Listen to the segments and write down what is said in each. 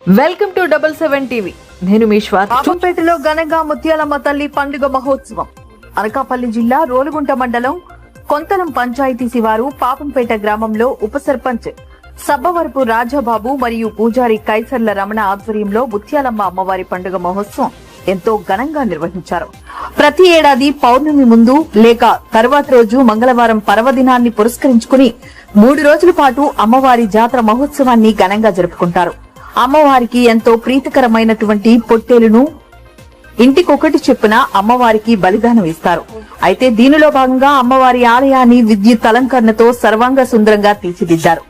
Welcome to 77 TV. నేను మీ పాపంపేటలో ఘనంగా ముత్యాలమ్మ తల్లి పండుగ మహోత్సవం. అనకాపల్లి జిల్లా రోలుగుంట మండలం కొంతలం పంచాయతీ శివారు పాపంపేట గ్రామంలో ఉప సర్పంచ్ సబ్బవరపు రాజాబాబు మరియు పూజారి కైసర్ల రమణ ఆధ్వర్యంలో ముత్యాలమ్మ అమ్మవారి పండుగ మహోత్సవం ఎంతో ఘనంగా నిర్వహించారు. ప్రతి ఏడాది పౌర్ణమి ముందు లేక తర్వాత రోజు మంగళవారం పర్వదినాన్ని పురస్కరించుకుని 3 రోజుల పాటు అమ్మవారి జాతర మహోత్సవాన్ని ఘనంగా జరుపుకుంటారు. అమ్మవారికి ఎంతో ప్రీతికరమైనటువంటి పొట్టేలును ఇంటికొకటి చెప్పున అమ్మవారికి బలిదానం ఇస్తారు. అయితే దీనిలో భాగంగా అమ్మవారి ఆలయాన్ని విద్యుత్ అలంకరణతో సర్వాంగ సుందరంగా తీర్చిదిద్దారు.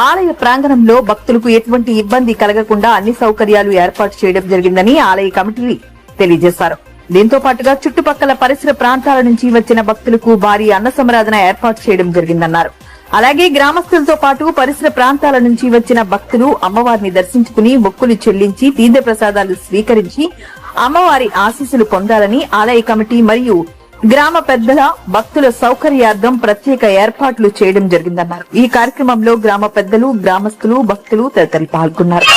ఆలయ ప్రాంగణంలో భక్తులకు ఎటువంటి ఇబ్బంది కలగకుండా అన్ని సౌకర్యాలు ఏర్పాటు చేయడం జరిగిందని ఆలయ కమిటీ తెలియజేశారు. దీంతో పాటుగా చుట్టుపక్కల పరిసర ప్రాంతాల నుంచి వచ్చిన భక్తులకు భారీ అన్న సంరాధన ఏర్పాటు చేయడం జరిగిందన్నారు. అలాగే గ్రామస్తులతో పాటు పరిసర ప్రాంతాల నుంచి వచ్చిన భక్తులు అమ్మవారిని దర్శించుకుని మొక్కులు చెల్లించి తీర్థ ప్రసాదాలు స్వీకరించి అమ్మవారి ఆశీస్సులు పొందాలని ఆలయ కమిటీ మరియు గ్రామ పెద్దల భక్తుల సౌకర్యార్థం ప్రత్యేక ఏర్పాట్లు చేయడం జరిగిందన్నారు. ఈ కార్యక్రమంలో గ్రామ పెద్దలు, గ్రామస్తులు, భక్తులు తదితరులు పాల్గొన్నారు.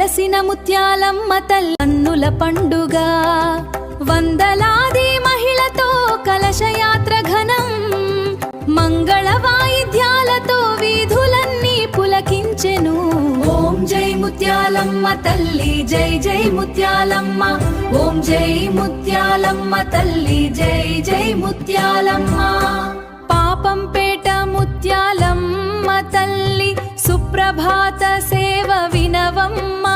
వెలసిన ముత్యాలమ్మ తల్లి కన్నుల పండుగ వందలాది మహిళతో కలశయాత్ర ఘనం మంగళ వాయిద్యాలతో వీధులన్నీ పులకించెను. ఓం జై ముత్యాలమ్మ తల్లి జై జై ముత్యాలమ్మ, ఓం జై ముత్యాలమ్మ తల్లి జై జై ముత్యాలమ్మ. పాపంపేట ముత్యాలమ్మ తల్లి సుప్రభాత సేవ వినవమ్మ,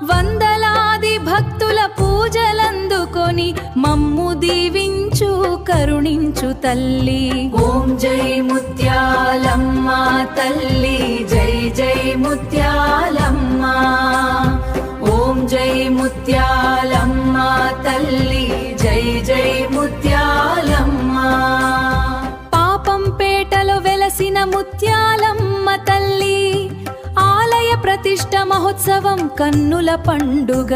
వందలాది భక్తుల పూజలందుకొని మమ్ము దీవించు కరుణించు తల్లి. ఓం జై ముత్యాలమ్మ తల్లి జై జై ముత్యాలమ్మ, ఓం జై ముత్యాలమ్మ తల్లి జై జై ముత్యాలమ్మ. పాపంపేటలో వెలసిన ముత్యాలమ్మ తల్లి ఆలయ ప్రతిష్ట మహోత్సవం కన్నుల పండుగ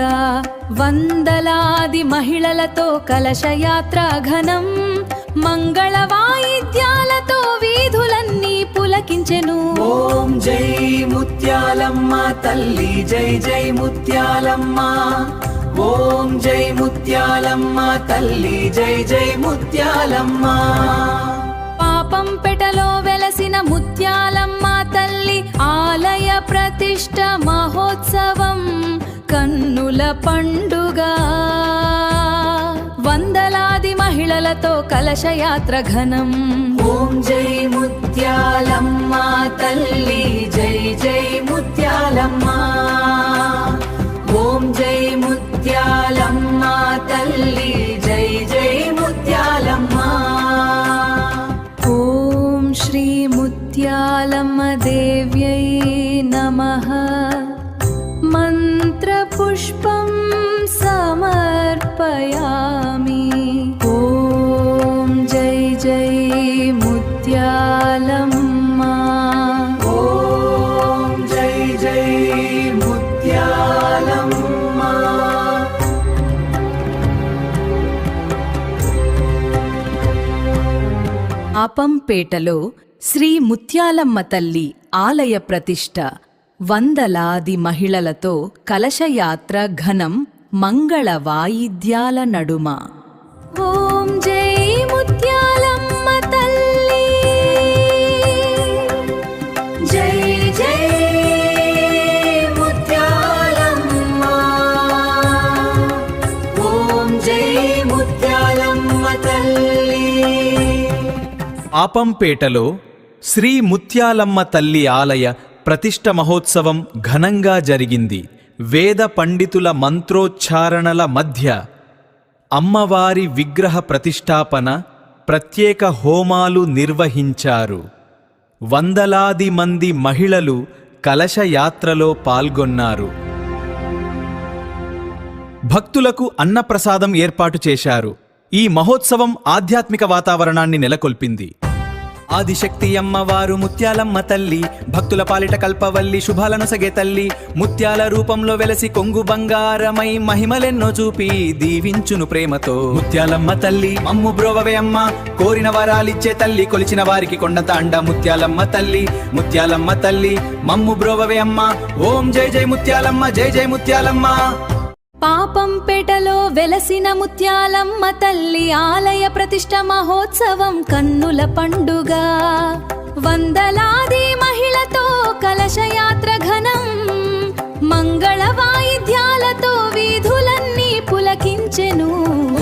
వందలాది మహిళలతో కలశయాత్ర ఘనం మంగళ వాయిద్యాలతో వీధులన్నీ పులకించెను. ఓం జై ముత్యాలమ్మ తల్లి జై జై ముత్యాలమ్మ, ఓం జై ముత్యాలమ్మ తల్లి జై జై ముత్యాలమ్మ. పాపంపేటలో వెలసిన ముత్యాలమ్మ తల్లి ఆలయ ప్రతిష్ట మహోత్సవం కన్నుల పండుగ వందలాది మహిళలతో కలశయాత్ర ఘనం. ఓం జై ముత్యాలమ్మ తల్లి జై జై ముత్యాలమ్మ, ఓం జై ముత్యాలమ్మ తల్లి జై జై ముత్యాలమ్మ. ఓం శ్రీ ముత్యాలమ్మ దేవ్యై నమః. మంత్రపుష్పం సమర్పయామి. ఓం జై జై ముత్యాలమ్మ, ఓం జై జై ముత్యాలమ్మ. పాపంపేటలో శ్రీ ముత్యాలమ్మ తల్లి ఆలయ ప్రతిష్ట వందలాది మహిళలతో కలశయాత్ర ఘనం మంగళ వాయిద్యాల నడుమ. ఓం జై ముత్యాలమ్మ తల్లి జై జై ముత్యాలమ్మ, ఓం జై ముత్యాలమ్మ తల్లి. పాపంపేటలో శ్రీ ముత్యాలమ్మ తల్లి ఆలయ ప్రతిష్ట మహోత్సవం ఘనంగా జరిగింది. వేద పండితుల మంత్రోచ్చారణల మధ్య అమ్మవారి విగ్రహ ప్రతిష్టాపన, ప్రత్యేక హోమాలు నిర్వహించారు. వందలాది మంది మహిళలు కలశయాత్రలో పాల్గొన్నారు. భక్తులకు అన్నప్రసాదం ఏర్పాటు చేశారు. ఈ మహోత్సవం ఆధ్యాత్మిక వాతావరణాన్ని నెలకొల్పింది. ఆదిశక్తి అమ్మవారు ముత్యాలమ్మ తల్లి, భక్తుల పాలిట కల్పవల్లి, శుభాలను సగే తల్లి. ముత్యాల రూపంలో వెలసి కొంగు బంగారమై మహిమలెన్నో చూపి దీవించును ప్రేమతో. ముత్యాలమ్మ తల్లి మమ్ము బ్రోవవే అమ్మ, కోరిన వరాలిచ్చే తల్లి, కొలిచిన వారికి కొండంత అండ. ముత్యాలమ్మ తల్లి, ముత్యాలమ్మ తల్లి మమ్ము బ్రోవవే అమ్మ. ఓం జై జై ముత్యాలమ్మ, జై జై ముత్యాలమ్మ. పాపంపేటలో వెలసిన ముత్యాలమ్మ తల్లి ఆలయ ప్రతిష్ట మహోత్సవం కన్నుల పండుగ వందలాది మహిళతో కలశయాత్ర ఘనం మంగళ వాయిద్యాలతో వీధులన్నీ పులకించెను.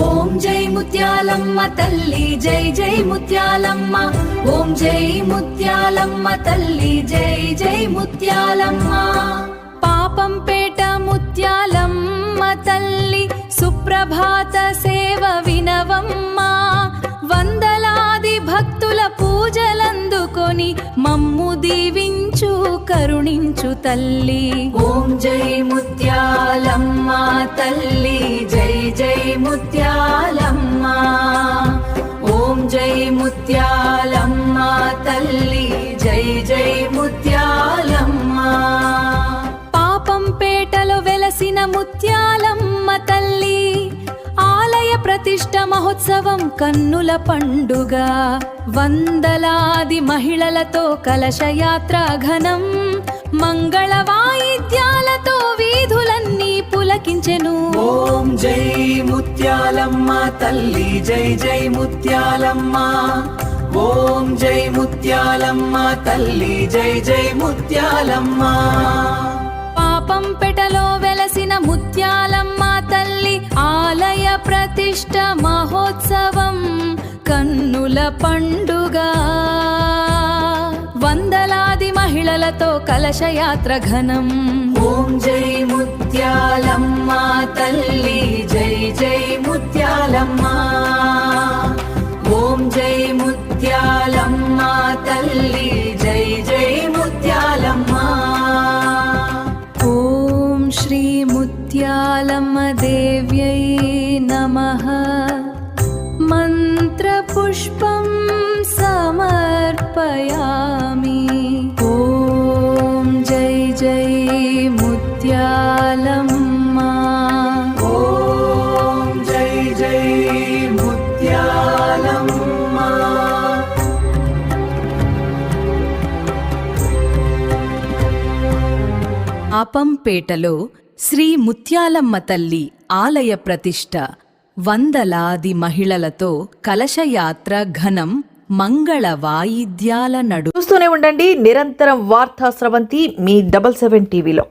ఓం జై ముత్యాలమ్మ తల్లి జై జై ముత్యాలమ్మ, ఓం జై ముత్యాలమ్మ తల్లి జై జై ముత్యాలమ్మ. పాపంపేట ముత్యాలమ్మ తల్లి సుప్రభాత సేవ వినవమ్మ, వందలాది భక్తుల పూజలందుకొని మమ్ము దీవించు కరుణించు తల్లి. ఓం జై ముత్యాలమ్మ తల్లి జై జై ముత్యాలమ్మ, ఓం జై ముత్యాలమ్మ తల్లి జై జై ముత్యాలమ్మ. పాపంపేటలో వెలసిన ముత్యాలమ్మ తల్లి ఆలయ ప్రతిష్ట మహోత్సవం కన్నుల పండుగ వందలాది మహిళలతో కలశయాత్ర ఘనం మంగళ వాయిద్యాలతో వీధులన్నీ పులకించెను. ఓం జై ముత్యాలమ్మ తల్లి జై జై ముత్యాలమ్మ. ఓం జై ముత్యాలమ్మ తల్లి జై జై ముత్యాలమ్మ. పాపంపేటలో వెలసిన ముత్యాలమ్మ తల్లి ఆలయ ప్రతిష్ట మహోత్సవం కన్నుల పండుగ. వందలాది మహిళలతో కలశయాత్ర ఘనం. ఓం జై ముత్యాలమ్మ తల్లి జై జై ముత్యాలమ్మ. ఓం జై ముత్యాలమ్మ తల్లి జై జై ముత్యాలమ్మ. ఓం శ్రీ ముత్యాలమ్మ దేవ్యై నమః. మంత్రపుష్పం సమర్పయామి. ఓం జై జై ముత్యాలమ్మ. ఓం జై జై ముత్యాలమ్మ. పాపంపేటలో శ్రీ ముత్యాలమ్మ తల్లి ఆలయ ప్రతిష్ట వందలాది మహిళలతో కలశయాత్ర ఘనం. మంగళ వాయిద్యాల నడు. చూస్తూనే ఉండండి నిరంతరం వార్తా స్రవంతి మీ 77 టీవీలో.